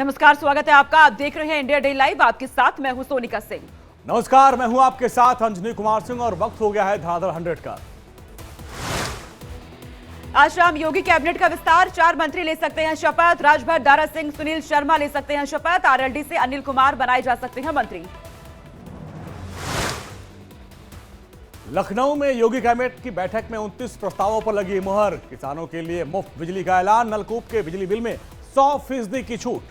नमस्कार, स्वागत है आपका। आप देख रहे हैं इंडिया डे लाइव। आपके साथ मैं हूं सोनिका सिंह। नमस्कार, मैं हूं आपके साथ अंजनी कुमार सिंह और वक्त हो गया है धड़ाधड़ 100 का। आज शाम योगी कैबिनेट का विस्तार। 4 मंत्री ले सकते हैं शपथ। राजभर दारा सिंह, सुनील शर्मा ले सकते हैं शपथ। आरएलडी से अनिल कुमार बनाए जा सकते हैं मंत्री। लखनऊ में योगी कैबिनेट की बैठक में 29 प्रस्तावों पर लगी मुहर। किसानों के लिए मुफ्त बिजली का ऐलान, नलकूप के बिजली बिल में 100% की छूट।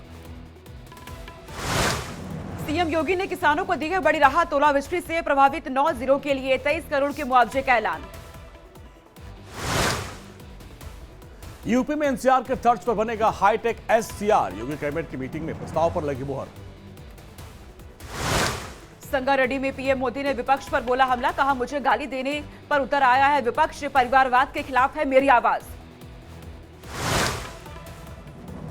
सीएम योगी ने किसानों को दी है बड़ी राहत। ओलावृष्टि से प्रभावित 9 जिलों के लिए 23 करोड़ के मुआवजे का ऐलान। यूपी में एनसीआर के तर्ज पर बनेगा हाईटेक एससीआर। योगी कैबिनेट की मीटिंग में प्रस्ताव पर लगी मुहर। संगारेड्डी में पीएम मोदी ने विपक्ष पर बोला हमला। कहा मुझे गाली देने पर उतर आया है विपक्ष। परिवारवाद के खिलाफ है मेरी आवाज।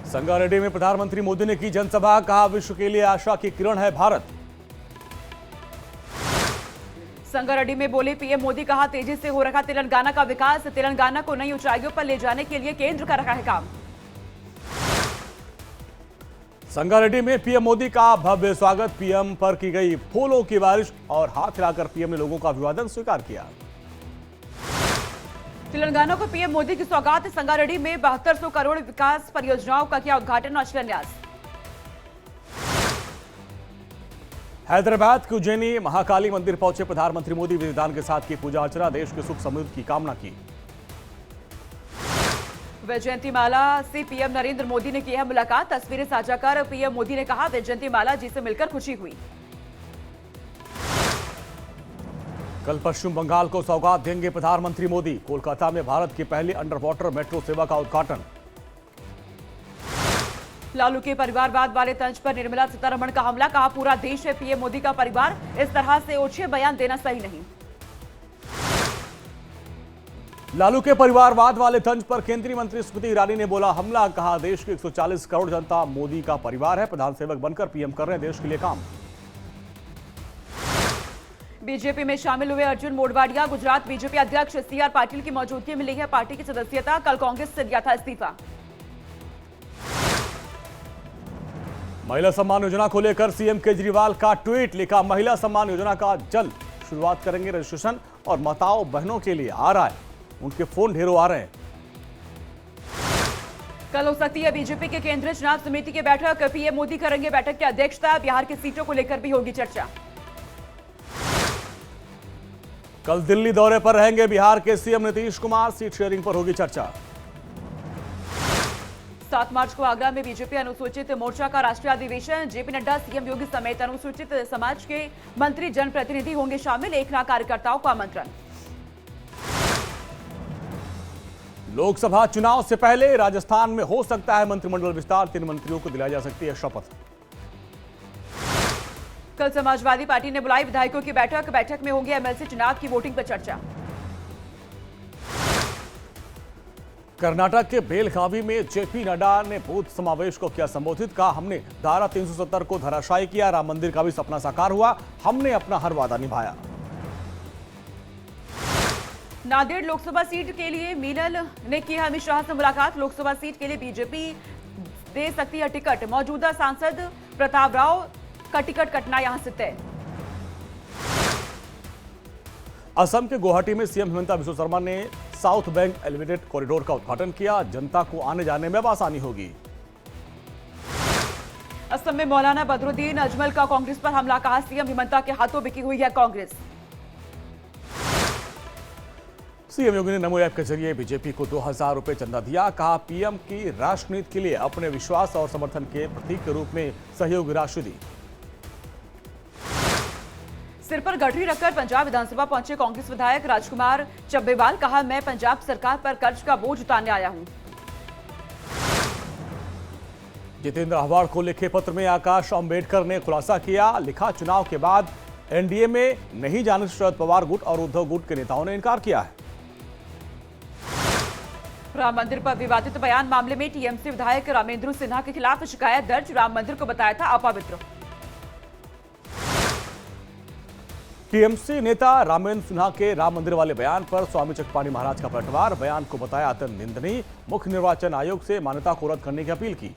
संगारेड्डी में प्रधानमंत्री मोदी ने की जनसभा। कहा विश्व के लिए आशा की किरण है भारत। संगारेड्डी में बोले पीएम मोदी। कहा तेजी से हो रहा तेलंगाना का विकास। तेलंगाना को नई ऊंचाइयों पर ले जाने के लिए केंद्र कर रहा है काम। संगारेड्डी में पीएम मोदी का भव्य स्वागत। पीएम पर की गई फूलों की बारिश और हाथ हिलाकर पीएम ने लोगों का अभिवादन स्वीकार किया। तेलंगाना को पीएम मोदी की सौगात। संगारेड्डी में 7200 करोड़ विकास परियोजनाओं का किया उद्घाटन और शिलान्यास। हैदराबाद के उज्जैनी महाकाली मंदिर पहुंचे प्रधानमंत्री मोदी। विधि विधान के साथ की पूजा अर्चना, देश के सुख समृद्धि की कामना की। वैजयंती माला से पीएम नरेंद्र मोदी ने की है मुलाकात। तस्वीरें साझा कर पीएम मोदी ने कहा वैजयंती माला जी से मिलकर खुशी हुई। कल पश्चिम बंगाल को सौगात देंगे प्रधानमंत्री मोदी। कोलकाता में भारत की पहली अंडर वाटर मेट्रो सेवा का उद्घाटन। लालू के परिवारवाद वाले तंज पर निर्मला सीतारमण का हमला। कहा पूरा देश है पीएम मोदी का परिवार। इस तरह से ओछे बयान देना सही नहीं। लालू के परिवारवाद वाले तंज पर केंद्रीय मंत्री स्मृति ईरानी ने बोला हमला। कहा देश की 140 करोड़ जनता मोदी का परिवार है। प्रधान सेवक बनकर पीएम कर रहे हैं देश के लिए काम। बीजेपी में शामिल हुए अर्जुन मोढवाडिया। गुजरात बीजेपी अध्यक्ष सीआर पाटिल की मौजूदगी में ली है पार्टी की सदस्यता। कल कांग्रेस से दिया था इस्तीफा। महिला सम्मान योजना को लेकर सीएम केजरीवाल का ट्वीट। लिखा महिला सम्मान योजना का जल्द शुरुआत करेंगे रजिस्ट्रेशन और माताओं बहनों के लिए आ रहा है। उनके फोन ढेरों आ रहे हैं। कल हो सकती है बीजेपी के केंद्रीय चुनाव समिति की बैठक। पीएम मोदी करेंगे बैठक की अध्यक्षता। बिहार की सीटों को लेकर भी होगी चर्चा। कल दिल्ली दौरे पर रहेंगे बिहार के CM Nitish Kumar. Seat sharing पर होगी चर्चा। 7 मार्च को आगरा में बीजेपी अनुसूचित मोर्चा का राष्ट्रीय अधिवेशन। जेपी नड्डा, सीएम योगी समेत अनुसूचित समाज के मंत्री जनप्रतिनिधि होंगे शामिल। 1 लाख कार्यकर्ताओं का आमंत्रण। लोकसभा चुनाव से पहले राजस्थान में हो सकता है मंत्रिमंडल विस्तार। 3 मंत्रियों को दिलाई जा सकती है शपथ। कल समाजवादी पार्टी ने बुलाई विधायकों की बैठक। बैठक में होंगे एमएलसी चुनाव की वोटिंग पर चर्चा। कर्नाटक के बेलगावी में जेपी नड्डा ने बूथ समावेश को किया संबोधित। कहा हमने धारा 370 को धराशायी किया। राम मंदिर का भी सपना साकार हुआ। हमने अपना हर वादा निभाया। नांदेड़ लोकसभा सीट के लिए मीनल ने की अमित शाह से मुलाकात। लोकसभा सीट के लिए बीजेपी दे सकती है टिकट। मौजूदा सांसद प्रताप राव का टिकट कटना यहां से तय। असम के गुवाहाटी में सीएम हिमंता बिस्वा शर्मा ने साउथ बैंक एलिवेटेड कॉरिडोर का उद्घाटन किया। जनता को आने जाने में अब आसानी होगी। असम में मौलाना बदरुद्दीन अजमल का कांग्रेस पर हमला। कहा सीएम हिमंता के हाथों बिकी हुई है कांग्रेस। सीएम योगी ने नमो ऐप के जरिए बीजेपी को 2000 रुपए चंदा दिया। कहा पीएम की राष्ट्रनीति के लिए अपने विश्वास और समर्थन के प्रतीक के रूप में सहयोग राशि दी। सिर पर गठरी रखकर पंजाब विधानसभा पहुंचे कांग्रेस विधायक राजकुमार चब्बेवाल। कहा मैं पंजाब सरकार पर कर्ज का बोझ उतारने आया हूं। जितेंद्र आह्वान को लिखे पत्र में आकाश अंबेडकर ने खुलासा किया। लिखा चुनाव के बाद एनडीए में नहीं जाने से शरद पवार गुट और उद्धव गुट के नेताओं ने इनकार किया है। राम मंदिर पर विवादित बयान मामले में टीएमसी विधायक रामेंद्र सिन्हा के खिलाफ शिकायत दर्ज। राम मंदिर को बताया था अपवित्र। टीएमसी नेता रामेंद्र सिन्हा के राम मंदिर वाले बयान पर स्वामी चक्रपाणी महाराज का पलटवार। बयान को बताया अत्यंत निंदनीय। मुख्य निर्वाचन आयोग से मान्यता को रद्द करने की अपील की।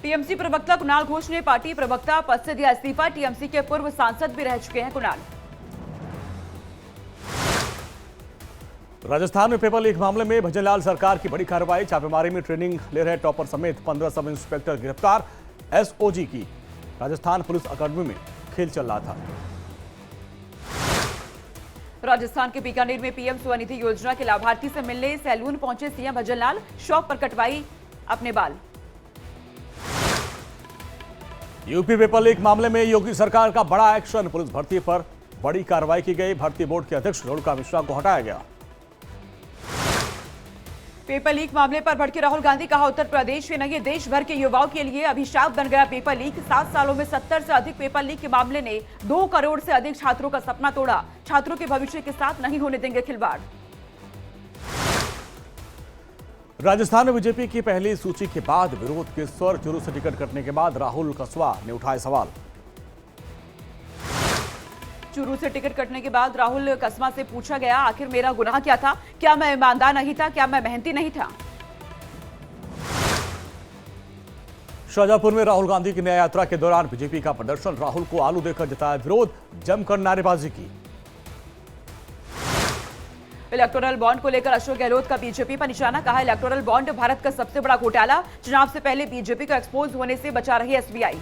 टीएमसी प्रवक्ता कुणाल घोष ने पार्टी प्रवक्ता पद से दिया इस्तीफा। टीएमसी के पूर्व सांसद भी रह चुके हैं कुणाल। राजस्थान में पेपर लीक मामले में भजनलाल सरकार की बड़ी कार्रवाई। छापेमारी में ट्रेनिंग ले रहे टॉपर समेत 15 सब इंस्पेक्टर गिरफ्तार। एसओजी की राजस्थान पुलिस अकादमी में खेल चल रहा था। राजस्थान के बीकानेर में पीएम स्वनिधि योजना के लाभार्थी से मिलने सैलून पहुंचे सीएम भजनलाल। शॉप पर कटवाई अपने बाल। यूपी पेपर लीक मामले में योगी सरकार का बड़ा एक्शन। पुलिस भर्ती पर बड़ी कार्रवाई की गई। भर्ती बोर्ड के अध्यक्ष रेणुका मिश्रा को हटाया गया। पेपर लीक मामले पर भड़के राहुल गांधी। कहा उत्तर प्रदेश में नहीं देश भर के युवाओं के लिए अभिशाप बन गया पेपर लीक। 7 सालों में 70 से अधिक पेपर लीक के मामले ने 2 करोड़ से अधिक छात्रों का सपना तोड़ा। छात्रों के भविष्य के साथ नहीं होने देंगे खिलवाड़। राजस्थान में बीजेपी की पहली सूची के बाद विरोध के स्वर। चूरू से टिकट कटने के बाद राहुल कसवा ने उठाए सवाल। चूरू से टिकट कटने के बाद राहुल कसवा से पूछा गया, आखिर मेरा गुनाह क्या था? क्या मैं ईमानदार नहीं था? क्या मैं मेहनती नहीं था? शाहजहांपुर में राहुल गांधी की न्याय यात्रा के दौरान बीजेपी का प्रदर्शन। राहुल को आलू देकर जताया विरोध। जमकर नारेबाजी की। इलेक्टोरल बॉन्ड को लेकर अशोक गहलोत का बीजेपी पर निशाना। कहा इलेक्टोरल बॉन्ड भारत का सबसे बड़ा घोटाला। चुनाव से पहले बीजेपी को एक्सपोज होने से बचा रही एसबीआई।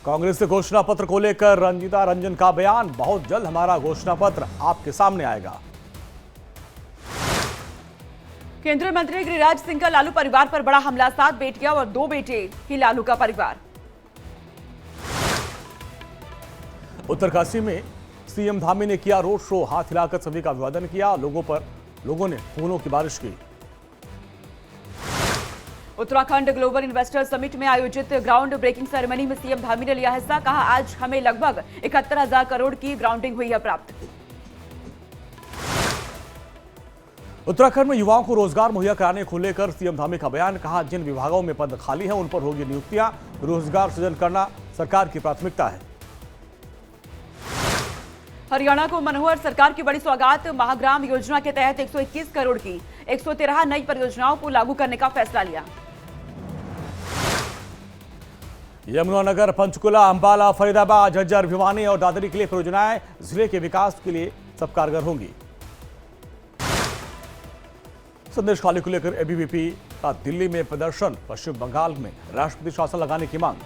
कांग्रेस के घोषणा पत्र को लेकर रंजीता रंजन का बयान। बहुत जल्द हमारा घोषणा पत्र आपके सामने आएगा। केंद्रीय मंत्री गिरिराज सिंह का लालू परिवार पर बड़ा हमला। 7 बेटियां और 2 बेटे ही लालू का परिवार। उत्तरकाशी में सीएम धामी ने किया रोड शो। हाथ हिलाकर सभी का अभिवादन किया। लोगों ने फूलों की बारिश की। उत्तराखंड ग्लोबल इन्वेस्टर समिट में आयोजित ग्राउंड ब्रेकिंग सेरेमनी में सीएम धामी ने लिया हिस्सा। कहा आज हमें लगभग 71,000 करोड़ की ग्राउंडिंग हुई है प्राप्त। उत्तराखंड में युवाओं को रोजगार मुहैया कराने को लेकर सीएम धामी का बयान। कहा जिन विभागों में पद खाली हैं उन पर होगी नियुक्तियां। रोजगार सृजन करना सरकार की प्राथमिकता है। हरियाणा को मनोहर सरकार की बड़ी सौगात। महाग्राम योजना के तहत 121 करोड़ की 113 नई परियोजनाओं को लागू करने का फैसला लिया। यमुनानगर, पंचकुला, अंबाला, फरीदाबाद, झज्जर, भिवानी और दादरी के लिए परियोजनाएं जिले के विकास के लिए सब कारगर होंगी। संदेश खाली को लेकर एबीवीपी का दिल्ली में प्रदर्शन। पश्चिम बंगाल में राष्ट्रपति शासन लगाने की मांग।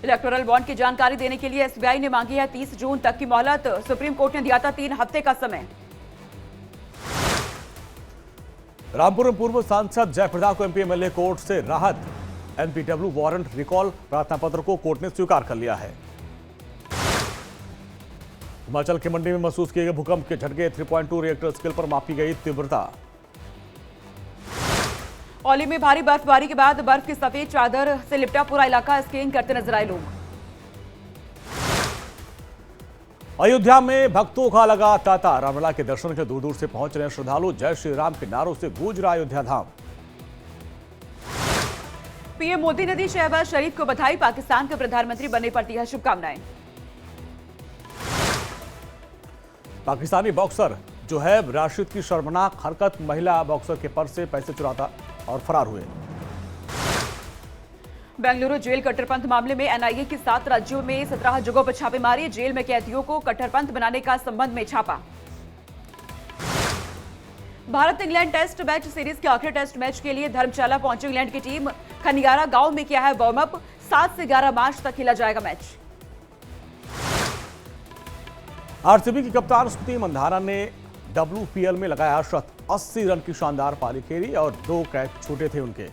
इलेक्टोरल बॉन्ड की जानकारी देने के लिए एसबीआई ने मांगी है 30 जून तक की मोहलत। सुप्रीम कोर्ट ने दिया था 3 हफ्ते का समय। रामपुर में पूर्व सांसद जयप्रदा को एमपी एमएलए कोर्ट से राहत। एनपीडब्ल्यू वारंट रिकॉल प्रार्थना पत्र को कोर्ट ने स्वीकार कर लिया है। हिमाचल के मंडी में महसूस किए गए भूकंप के झटके। 3.2 रिएक्टर स्केल पर मापी गई तीव्रता। औली में भारी बर्फबारी के बाद बर्फ की सफेद चादर से लिपटा पूरा इलाका। स्कीइंग करते नजर आए लोग। अयोध्या में भक्तों का लगा तांता। रामलला के दर्शन के दूर दूर से पहुंच रहे श्रद्धालु। जय श्री राम के नारों से गूंज रहा अयोध्या धाम। पीएम मोदी ने दी शहबाज शरीफ को बधाई। पाकिस्तान के प्रधानमंत्री बनने पर दी है शुभकामनाएं। पाकिस्तानी बॉक्सर जोहेब राशिद की शर्मनाक हरकत। महिला बॉक्सर के पर्स से पैसे चुराता और फरार हुए। बेंगलुरु जेल कट्टरपंथ मामले में एनआईए की 7 राज्यों में 17 जगहों पर छापेमारी। जेल में कैदियों को कट्टरपंथ बनाने का संबंध में छापा। Bharat England test match series के आखिरी टेस्ट मैच के लिए धर्मशाला पहुंची इंग्लैंड की टीम। खनियारा गांव में किया है वार्म अप। 7 से 11 मार्च तक खेला जाएगा मैच। आरसीबी की कप्तान स्मृति मंधाना ने WPL में लगाया शत। 80 रन की शानदार पारी खेली और 2 कैच छूटे थे उनके।